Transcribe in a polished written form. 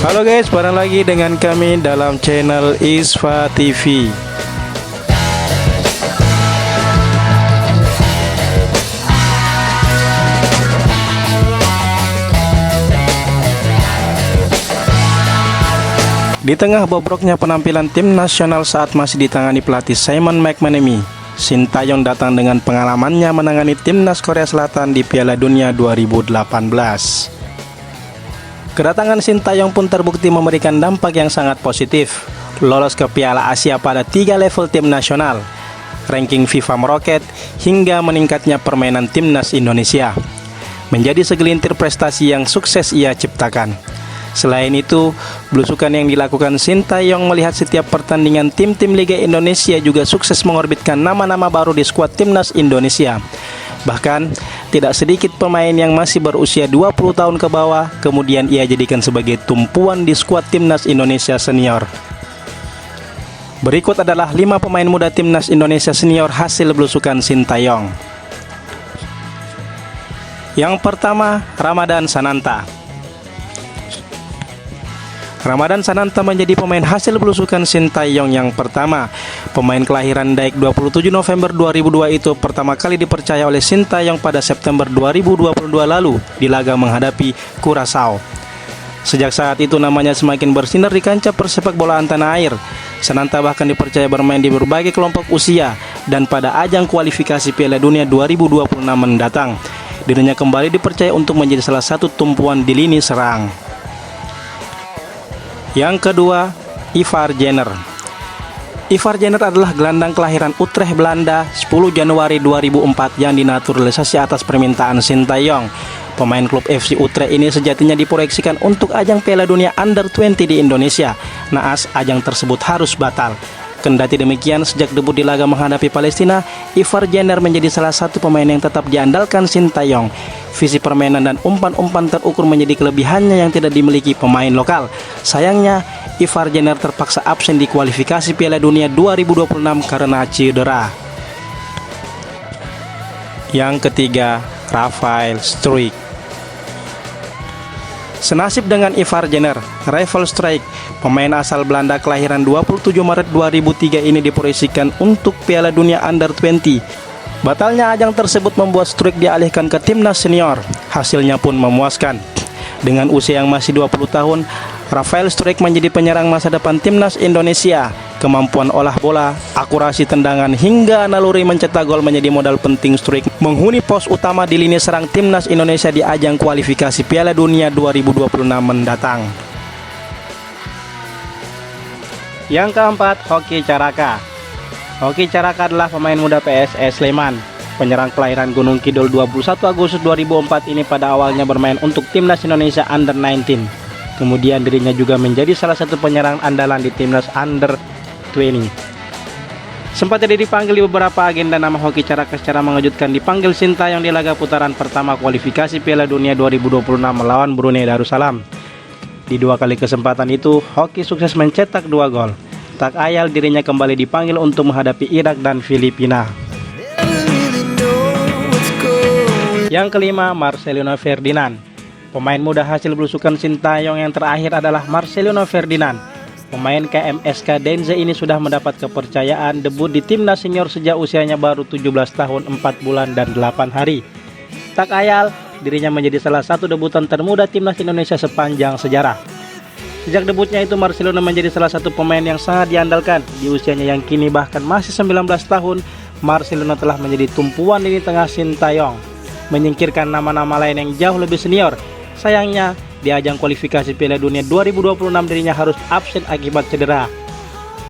Halo guys, bareng lagi dengan kami dalam channel Isfa TV. Di tengah bobroknya penampilan tim nasional saat masih ditangani pelatih Simon McManamy, Sintayong datang dengan pengalamannya menangani timnas Korea Selatan di Piala Dunia 2018. Kedatangan Sintayong pun terbukti memberikan dampak yang sangat positif. Lolos ke Piala Asia pada 3 level tim nasional, ranking FIFA meroket, hingga meningkatnya permainan timnas Indonesia. Menjadi segelintir prestasi yang sukses ia ciptakan. Selain itu, belusukan yang dilakukan Sintayong melihat setiap pertandingan tim-tim Liga Indonesia juga sukses mengorbitkan nama-nama baru di skuad timnas Indonesia. Bahkan, tidak sedikit pemain yang masih berusia 20 tahun ke bawah, kemudian ia jadikan sebagai tumpuan di skuad timnas Indonesia senior. Berikut adalah 5 pemain muda timnas Indonesia senior hasil belusukan Sintayong. Yang pertama, Ramadan Sananta. Ramadan Sananta menjadi pemain hasil belusukan Sintayong yang pertama. Pemain kelahiran Daik 27 November 2002 itu pertama kali dipercaya oleh Sintayong pada September 2022 lalu di laga menghadapi Curaçao. Sejak saat itu namanya semakin bersinar di kancah persepak bolaan tanah air. Sananta bahkan dipercaya bermain di berbagai kelompok usia, dan pada ajang kualifikasi Piala Dunia 2026 mendatang, dirinya kembali dipercaya untuk menjadi salah satu tumpuan di lini serang. Yang kedua, Ivar Jenner. Ivar Jenner adalah gelandang kelahiran Utrecht, Belanda, 10 Januari 2004 yang dinaturalisasi atas permintaan Sintayong. Pemain klub FC Utrecht ini sejatinya diproyeksikan untuk ajang Piala Dunia Under-20 di Indonesia. Naas, ajang tersebut harus batal. Kendati demikian, sejak debut di laga menghadapi Palestina, Ivar Jenner menjadi salah satu pemain yang tetap diandalkan Sintayong. Visi permainan dan umpan-umpan terukur menjadi kelebihannya yang tidak dimiliki pemain lokal. Sayangnya, Ivar Jenner terpaksa absen di kualifikasi Piala Dunia 2026 karena cedera. Yang ketiga, Rafael Struijk. Senasib dengan Ivar Jenner, Rafael Struijk, pemain asal Belanda kelahiran 27 Maret 2003 ini diproyeksikan untuk Piala Dunia Under-20. Batalnya ajang tersebut membuat Struijk dialihkan ke timnas senior. Hasilnya pun memuaskan. Dengan usia yang masih 20 tahun, Rafael Struijk menjadi penyerang masa depan timnas Indonesia. Kemampuan olah bola, akurasi tendangan, hingga naluri mencetak gol menjadi modal penting Struijk menghuni pos utama di lini serang timnas Indonesia di ajang kualifikasi Piala Dunia 2026 mendatang. Yang keempat, Hoki Caraka. Hoki Caraka adalah pemain muda PSS Sleman. Penyerang kelahiran Gunung Kidul 21 Agustus 2004 ini pada awalnya bermain untuk timnas Indonesia Under-19. Kemudian dirinya juga menjadi salah satu penyerang andalan di timnas Under-20. Sempat jadi dipanggil di beberapa agenda, nama Hoki Caraka secara mengejutkan dipanggil Sintayong di laga putaran pertama kualifikasi Piala Dunia 2026 melawan Brunei Darussalam. Di 2 kali kesempatan itu, Hoki sukses mencetak 2 gol. Tak ayal dirinya kembali dipanggil untuk menghadapi Irak dan Filipina. Yang kelima, Marcelino Ferdinand. Pemain muda hasil belusukan Sintayong yang terakhir adalah Marcelino Ferdinand. Pemain KMSK Denze ini sudah mendapat kepercayaan debut di timnas senior sejak usianya baru 17 tahun 4 bulan dan 8 hari. Tak ayal, dirinya menjadi salah satu debutan termuda timnas Indonesia sepanjang sejarah. Sejak debutnya itu, Marcelino menjadi salah satu pemain yang sangat diandalkan. Di usianya yang kini bahkan masih 19 tahun, Marcelino telah menjadi tumpuan lini tengah Sintayong, menyingkirkan nama-nama lain yang jauh lebih senior. Sayangnya, di ajang kualifikasi Piala Dunia 2026 dirinya harus absen akibat cedera.